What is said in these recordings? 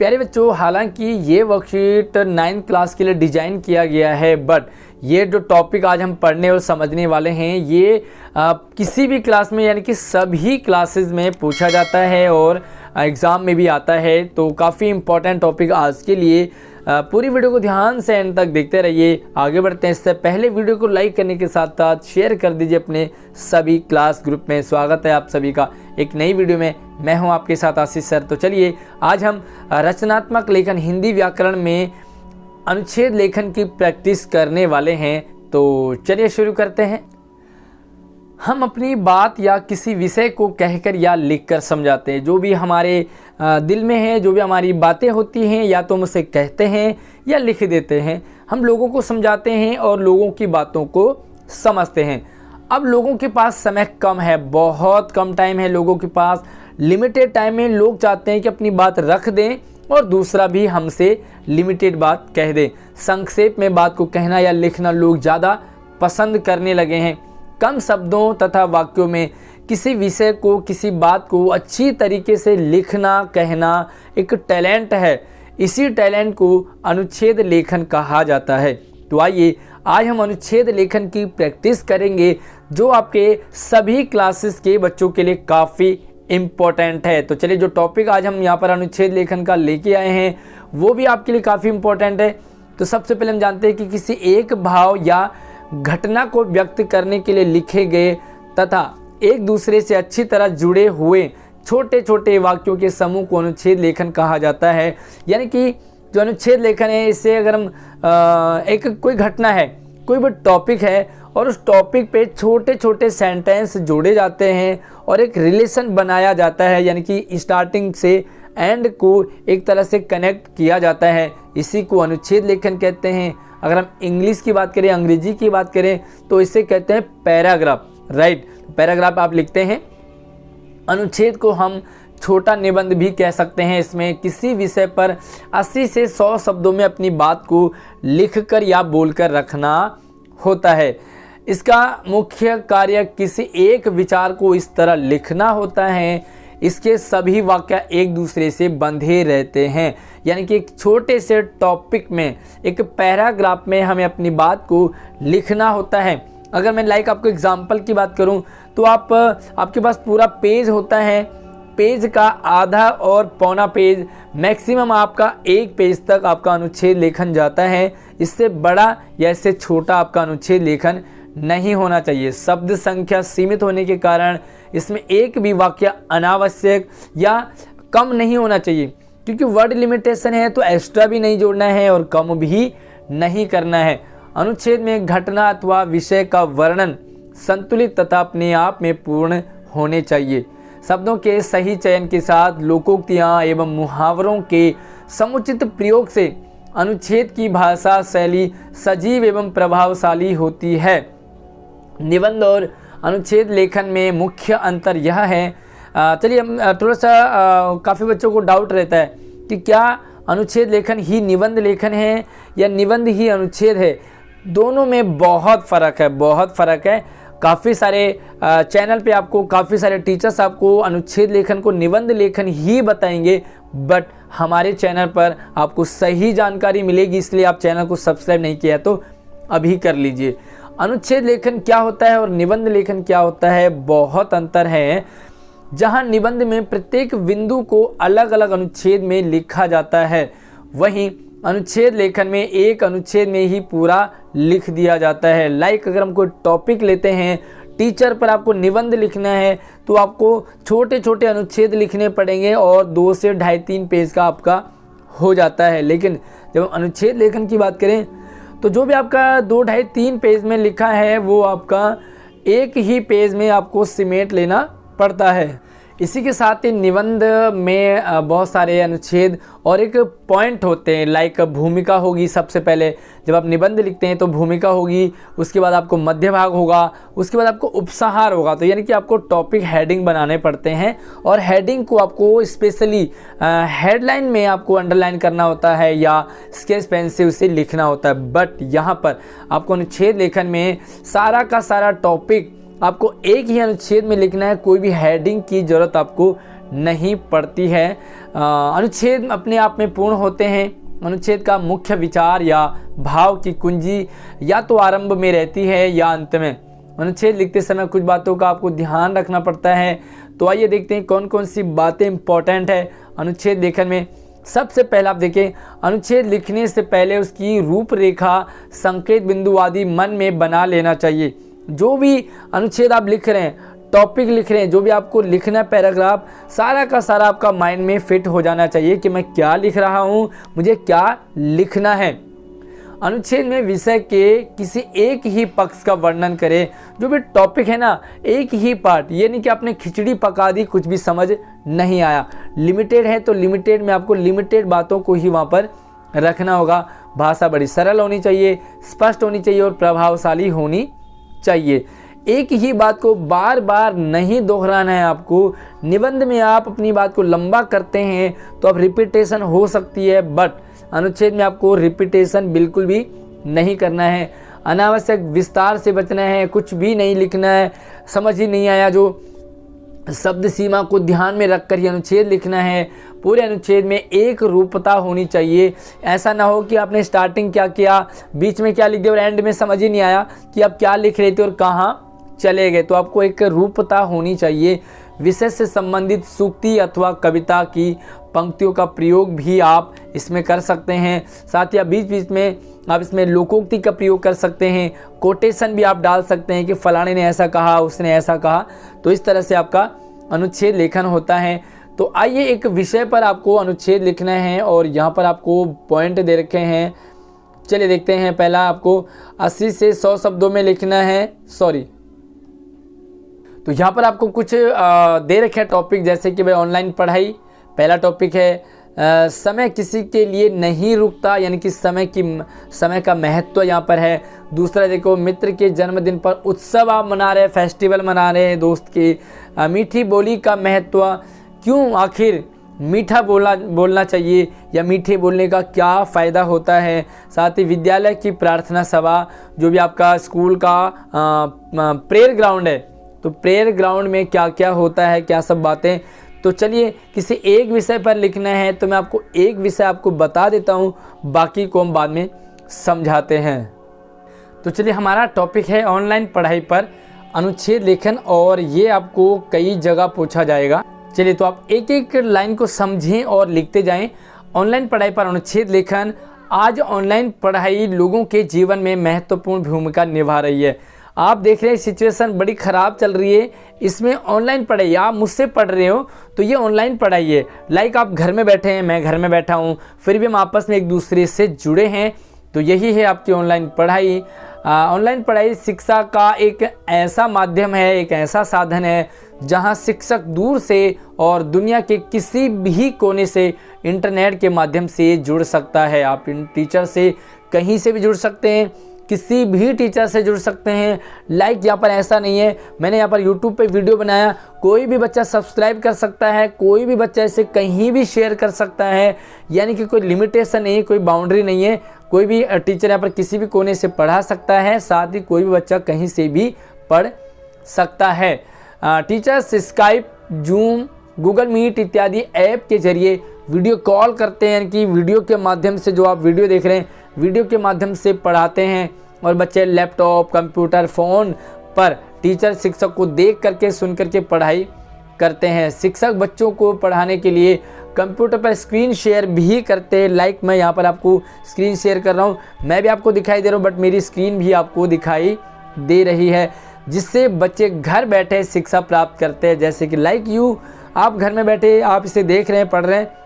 प्यारे बच्चों, हालांकि ये वर्कशीट 9th क्लास के लिए डिज़ाइन किया गया है, बट ये जो टॉपिक आज हम पढ़ने और समझने वाले हैं ये किसी भी क्लास में यानी कि सभी क्लासेस में पूछा जाता है और एग्ज़ाम में भी आता है। तो काफ़ी इम्पोर्टेंट टॉपिक आज के लिए। पूरी वीडियो को ध्यान से एंड तक देखते रहिए। आगे बढ़ते हैं, इससे पहले वीडियो को लाइक करने के साथ साथ शेयर कर दीजिए अपने सभी क्लास ग्रुप में। स्वागत है आप सभी का एक नई वीडियो में। मैं हूं आपके साथ आशीष सर। तो चलिए आज हम रचनात्मक लेखन हिंदी व्याकरण में अनुच्छेद लेखन की प्रैक्टिस करने वाले हैं। तो चलिए शुरू करते हैं। हम अपनी बात या किसी विषय को कहकर या लिखकर समझाते हैं। जो भी हमारे दिल में है, जो भी हमारी बातें होती हैं, या तो हम उसे कहते हैं या लिख देते हैं। हम लोगों को समझाते हैं और लोगों की बातों को समझते हैं। अब लोगों के पास समय कम है, बहुत कम टाइम है लोगों के पास। लिमिटेड टाइम में लोग चाहते हैं कि अपनी बात रख दें और दूसरा भी हमसे लिमिटेड बात कह दें। संक्षेप में बात को कहना या लिखना लोग ज़्यादा पसंद करने लगे हैं। कम शब्दों तथा वाक्यों में किसी विषय को, किसी बात को अच्छी तरीके से लिखना कहना एक टैलेंट है। इसी टैलेंट को अनुच्छेद लेखन कहा जाता है। तो आइए आज हम अनुच्छेद लेखन की प्रैक्टिस करेंगे, जो आपके सभी क्लासेस के बच्चों के लिए काफ़ी इम्पोर्टेंट है। तो चलिए, जो टॉपिक आज हम यहाँ पर अनुच्छेद लेखन का लेके आए हैं वो भी आपके लिए काफ़ी इम्पोर्टेंट है। तो सबसे पहले हम जानते हैं कि किसी एक भाव या घटना को व्यक्त करने के लिए लिखे गए तथा एक दूसरे से अच्छी तरह जुड़े हुए छोटे छोटे वाक्यों के समूह को अनुच्छेद लेखन कहा जाता है। यानी कि जो अनुच्छेद लेखन है, इससे अगर हम कोई घटना है, कोई भी टॉपिक है और उस टॉपिक पे छोटे छोटे सेंटेंस जोड़े जाते हैं और एक रिलेशन बनाया जाता है, यानी कि स्टार्टिंग से एंड को एक तरह से कनेक्ट किया जाता है, इसी को अनुच्छेद लेखन कहते हैं। अगर हम इंग्लिश की बात करें, अंग्रेजी की बात करें तो इसे कहते हैं पैराग्राफ, राइट। पैराग्राफ आप लिखते हैं। अनुच्छेद को हम छोटा निबंध भी कह सकते हैं। इसमें किसी विषय पर 80 से 100 शब्दों में अपनी बात को लिखकर या बोलकर रखना होता है। इसका मुख्य कार्य किसी एक विचार को इस तरह लिखना होता है इसके सभी वाक्य एक दूसरे से बंधे रहते हैं। यानी कि एक छोटे से टॉपिक में, एक पैराग्राफ में हमें अपनी बात को लिखना होता है। अगर मैं आपको एग्जांपल की बात करूं तो आपके पास पूरा पेज होता है। पेज का आधा और पौना पेज, मैक्सिमम आपका एक पेज तक आपका अनुच्छेद लेखन जाता है। इससे बड़ा या इससे छोटा आपका अनुच्छेद लेखन नहीं होना चाहिए। शब्द संख्या सीमित होने के कारण इसमें एक भी वाक्य अनावश्यक या कम नहीं होना चाहिए, क्योंकि वर्ड लिमिटेशन है तो एक्स्ट्रा भी नहीं जोड़ना है और कम भी नहीं करना है। अनुच्छेद में घटना अथवा विषय का वर्णन संतुलित तथा अपने आप में पूर्ण होने चाहिए। शब्दों के सही चयन के साथ लोकोक्तियां एवं मुहावरों के समुचित प्रयोग से अनुच्छेद की भाषा शैली सजीव एवं प्रभावशाली होती है। निबंध और अनुच्छेद लेखन में मुख्य अंतर यह है। चलिए हम थोड़ा सा काफ़ी बच्चों को डाउट रहता है कि क्या अनुच्छेद लेखन ही निबंध लेखन है या निबंध ही अनुच्छेद है। दोनों में बहुत फ़र्क है, बहुत फ़र्क है। काफ़ी सारे चैनल पे आपको काफ़ी सारे टीचर्स आपको अनुच्छेद लेखन को निबंध लेखन ही बताएंगे, बट हमारे चैनल पर आपको सही जानकारी मिलेगी। इसलिए आप चैनल को सब्सक्राइब नहीं किया तो अभी कर लीजिए। अनुच्छेद लेखन क्या होता है और निबंध लेखन क्या होता है, बहुत अंतर है। जहां निबंध में प्रत्येक बिंदु को अलग अलग अनुच्छेद में लिखा जाता है, वहीं अनुच्छेद लेखन में एक अनुच्छेद में ही पूरा लिख दिया जाता है। अगर हम कोई टॉपिक लेते हैं, टीचर पर आपको निबंध लिखना है तो आपको छोटे छोटे अनुच्छेद लिखने पड़ेंगे और 2 से 2.5-3 पेज का आपका हो जाता है। लेकिन जब अनुच्छेद लेखन की बात करें तो जो भी आपका 2-2.5-3 पेज में लिखा है वो आपका एक ही पेज में आपको सिमेट लेना पड़ता है। इसी के साथ ही निबंध में बहुत सारे अनुच्छेद और एक पॉइंट होते हैं। भूमिका होगी। सबसे पहले जब आप निबंध लिखते हैं तो भूमिका होगी, उसके बाद आपको मध्य भाग होगा, उसके बाद आपको उपसंहार होगा। तो यानी कि आपको टॉपिक हेडिंग बनाने पड़ते हैं और हेडिंग को आपको स्पेशली हेडलाइन में आपको अंडरलाइन करना होता है या स्केच पेन से उसे लिखना होता है। बट यहाँ पर आपको अनुच्छेद लेखन में सारा का सारा टॉपिक आपको एक ही अनुच्छेद में लिखना है। कोई भी हेडिंग की ज़रूरत आपको नहीं पड़ती है। अनुच्छेद अपने आप में पूर्ण होते हैं। अनुच्छेद का मुख्य विचार या भाव की कुंजी या तो आरंभ में रहती है या अंत में। अनुच्छेद लिखते समय कुछ बातों का आपको ध्यान रखना पड़ता है। तो आइए देखते हैं कौन कौन सी बातें इंपॉर्टेंट है अनुच्छेद लेखन में। सबसे पहला आप देखें, अनुच्छेद लिखने से पहले उसकी रूपरेखा, संकेत बिंदु आदि मन में बना लेना चाहिए। जो भी अनुच्छेद आप लिख रहे हैं, टॉपिक लिख रहे हैं, जो भी आपको लिखना है पैराग्राफ, सारा का सारा आपका माइंड में फिट हो जाना चाहिए कि मैं क्या लिख रहा हूँ, मुझे क्या लिखना है। अनुच्छेद में विषय के किसी एक ही पक्ष का वर्णन करें। जो भी टॉपिक है ना, एक ही पार्ट, ये नहीं कि आपने खिचड़ी पका दी, कुछ भी समझ नहीं आया। लिमिटेड है तो लिमिटेड में आपको लिमिटेड बातों को ही वहाँ पर रखना होगा। भाषा बड़ी सरल होनी चाहिए, स्पष्ट होनी चाहिए और प्रभावशाली होनी चाहिए। एक ही बात को बार बार नहीं दोहराना है आपको। निबंध में आप अपनी बात को लंबा करते हैं तो अब रिपीटेशन हो सकती है, बट अनुच्छेद में आपको रिपीटेशन बिल्कुल भी नहीं करना है। अनावश्यक विस्तार से बचना है, कुछ भी नहीं लिखना है, समझ ही नहीं आया जो शब्द सीमा को ध्यान में रखकर ही अनुच्छेद लिखना है। पूरे अनुच्छेद में एक रूपता होनी चाहिए। ऐसा ना हो कि आपने स्टार्टिंग क्या किया, बीच में क्या लिख दिया और एंड में समझ ही नहीं आया कि आप क्या लिख रहे थे और कहाँ चले गए। तो आपको एक रूपता होनी चाहिए। विषय से संबंधित सूक्ति अथवा कविता की पंक्तियों का प्रयोग भी आप इसमें कर सकते हैं। साथ ही आप बीच बीच में आप इसमें लोकोक्ति का प्रयोग कर सकते हैं। कोटेशन भी आप डाल सकते हैं कि फलाने ने ऐसा कहा, उसने ऐसा कहा। तो इस तरह से आपका अनुच्छेद लेखन होता है। तो आइए एक विषय पर आपको अनुच्छेद लिखना है और यहाँ पर आपको पॉइंट दे रखे हैं। चलिए देखते हैं। पहला आपको 80 से 100 शब्दों में लिखना है। तो यहाँ पर आपको कुछ दे रखे हैं टॉपिक, जैसे कि भाई ऑनलाइन पढ़ाई पहला टॉपिक है। समय किसी के लिए नहीं रुकता, यानी कि समय का महत्व यहाँ पर है। दूसरा देखो, मित्र के जन्मदिन पर उत्सव आप मना रहे हैं, फेस्टिवल मना रहे हैं दोस्त के। मीठी बोली का महत्व, क्यों आखिर मीठा बोलना चाहिए या मीठे बोलने का क्या फ़ायदा होता है। साथ ही विद्यालय की प्रार्थना सभा, जो भी आपका स्कूल का प्रेयर ग्राउंड है, तो प्रेयर ग्राउंड में क्या क्या होता है, क्या सब बातें। तो चलिए किसी एक विषय पर लिखना है तो मैं आपको एक विषय आपको बता देता हूँ, बाकी को हम बाद में समझाते हैं। तो चलिए हमारा टॉपिक है ऑनलाइन पढ़ाई पर अनुच्छेद लेखन, और ये आपको कई जगह पूछा जाएगा। चलिए तो आप एक एक लाइन को समझें और लिखते जाएं। ऑनलाइन पढ़ाई पर अनुच्छेद लेखन। आज ऑनलाइन पढ़ाई लोगों के जीवन में महत्वपूर्ण भूमिका निभा रही है। आप देख रहे हैं सिचुएशन बड़ी ख़राब चल रही है, इसमें ऑनलाइन पढ़ाई, आप मुझसे पढ़ रहे हो तो ये ऑनलाइन पढ़ाई है। लाइक आप घर में बैठे हैं, मैं घर में बैठा हूँ, फिर भी हम आपस में एक दूसरे से जुड़े हैं। तो यही है आपकी ऑनलाइन पढ़ाई। ऑनलाइन पढ़ाई शिक्षा का एक ऐसा माध्यम है, एक ऐसा साधन है जहाँ शिक्षक दूर से और दुनिया के किसी भी कोने से इंटरनेट के माध्यम से जुड़ सकता है। आप इन टीचर से कहीं से भी जुड़ सकते हैं, किसी भी टीचर से जुड़ सकते हैं। लाइक यहाँ पर ऐसा नहीं है, मैंने यहाँ पर यूट्यूब पे वीडियो बनाया, कोई भी बच्चा सब्सक्राइब कर सकता है, कोई भी बच्चा इसे कहीं भी शेयर कर सकता है, यानी कि कोई लिमिटेशन नहीं है, कोई बाउंड्री नहीं है। कोई भी टीचर यहाँ पर किसी भी कोने से पढ़ा सकता है, साथ ही कोई भी बच्चा कहीं से भी पढ़ सकता है। Teachers Skype, Zoom, Google Meet इत्यादि ऐप के जरिए वीडियो कॉल करते हैं, कि वीडियो के माध्यम से जो आप वीडियो देख रहे हैं, वीडियो के माध्यम से पढ़ाते हैं। और बच्चे लैपटॉप, कंप्यूटर, फ़ोन पर टीचर शिक्षक को देख करके, सुन करके पढ़ाई करते हैं। शिक्षक बच्चों को पढ़ाने के लिए कंप्यूटर पर स्क्रीन शेयर भी करते हैं। लाइक मैं यहाँ पर आपको स्क्रीन शेयर कर रहा हूँ, मैं भी आपको दिखाई दे रहा हूँ, बट मेरी स्क्रीन भी आपको दिखाई दे रही है, जिससे बच्चे घर बैठे शिक्षा प्राप्त करते हैं। जैसे कि लाइक यू, आप घर में बैठे आप इसे देख रहे हैं, पढ़ रहे हैं।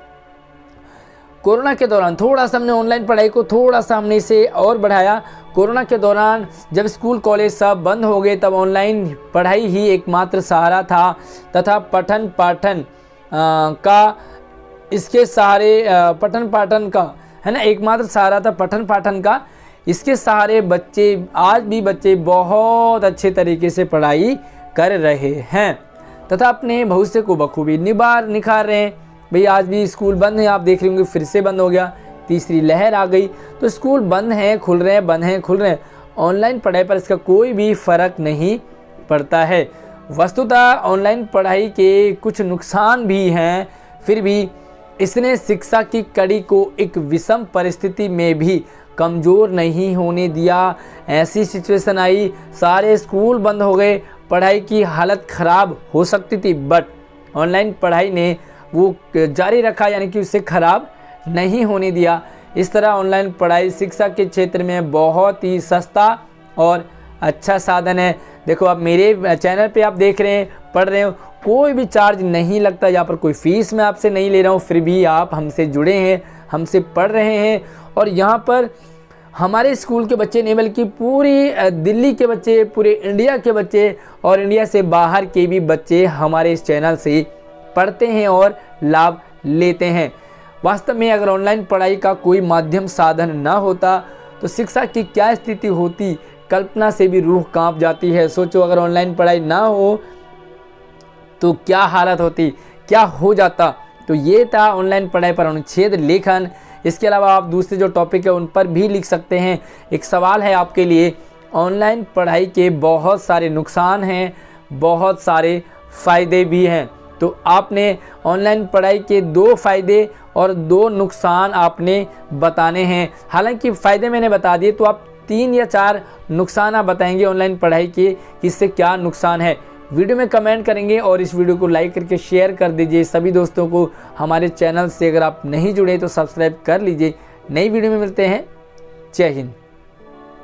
कोरोना के दौरान थोड़ा सा हमने ऑनलाइन पढ़ाई को थोड़ा सा हमने इसे और बढ़ाया। कोरोना के दौरान जब स्कूल कॉलेज सब बंद हो गए, तब ऑनलाइन पढ़ाई ही एकमात्र सहारा था, तथा पठन पाठन का इसके सहारे पठन पाठन का है ना, एकमात्र सहारा था पठन पाठन का। इसके सहारे बच्चे, आज भी बच्चे बहुत अच्छे तरीके से पढ़ाई कर रहे हैं तथा अपने भविष्य को बखूबी निखार रहे हैं। भाई आज भी स्कूल बंद है, आप देख रहे होंगे फिर से बंद हो गया, तीसरी लहर आ गई। तो स्कूल बंद हैं, खुल रहे हैं, बंद हैं, खुल रहे हैं। ऑनलाइन पढ़ाई पर इसका कोई भी फ़र्क नहीं पड़ता है। वस्तुतः ऑनलाइन पढ़ाई के कुछ नुकसान भी हैं, फिर भी इसने शिक्षा की कड़ी को एक विषम परिस्थिति में भी कमज़ोर नहीं होने दिया। ऐसी सिचुएशन आई, सारे स्कूल बंद हो गए, पढ़ाई की हालत ख़राब हो सकती थी, बट ऑनलाइन पढ़ाई ने वो जारी रखा, यानी कि उसे ख़राब नहीं होने दिया। इस तरह ऑनलाइन पढ़ाई शिक्षा के क्षेत्र में बहुत ही सस्ता और अच्छा साधन है। देखो, आप मेरे चैनल पे आप देख रहे हैं, पढ़ रहे हो, कोई भी चार्ज नहीं लगता, यहाँ पर कोई फ़ीस मैं आपसे नहीं ले रहा हूँ, फिर भी आप हमसे जुड़े हैं, हमसे पढ़ रहे हैं। और यहाँ पर हमारे स्कूल के बच्चे नहीं बल्कि पूरी दिल्ली के बच्चे, पूरे इंडिया के बच्चे और इंडिया से बाहर के भी बच्चे हमारे इस चैनल से पढ़ते हैं और लाभ लेते हैं। वास्तव में अगर ऑनलाइन पढ़ाई का कोई माध्यम साधन ना होता तो शिक्षा की क्या स्थिति होती, कल्पना से भी रूह कांप जाती है। सोचो, अगर ऑनलाइन पढ़ाई ना हो तो क्या हालत होती, क्या हो जाता। तो ये था ऑनलाइन पढ़ाई पर अनुच्छेद लेखन। इसके अलावा आप दूसरे जो टॉपिक है उन पर भी लिख सकते हैं। एक सवाल है आपके लिए, ऑनलाइन पढ़ाई के बहुत सारे नुकसान हैं, बहुत सारे फ़ायदे भी हैं, तो आपने ऑनलाइन पढ़ाई के 2 फ़ायदे और 2 नुकसान आपने बताने हैं। हालांकि फ़ायदे मैंने बता दिए, तो आप 3 या 4 नुकसान आप बताएंगे ऑनलाइन पढ़ाई के, किससे क्या नुकसान है। वीडियो में कमेंट करेंगे और इस वीडियो को लाइक करके शेयर कर दीजिए सभी दोस्तों को। हमारे चैनल से अगर आप नहीं जुड़े तो सब्सक्राइब कर लीजिए। नई वीडियो में मिलते हैं। जय हिंद।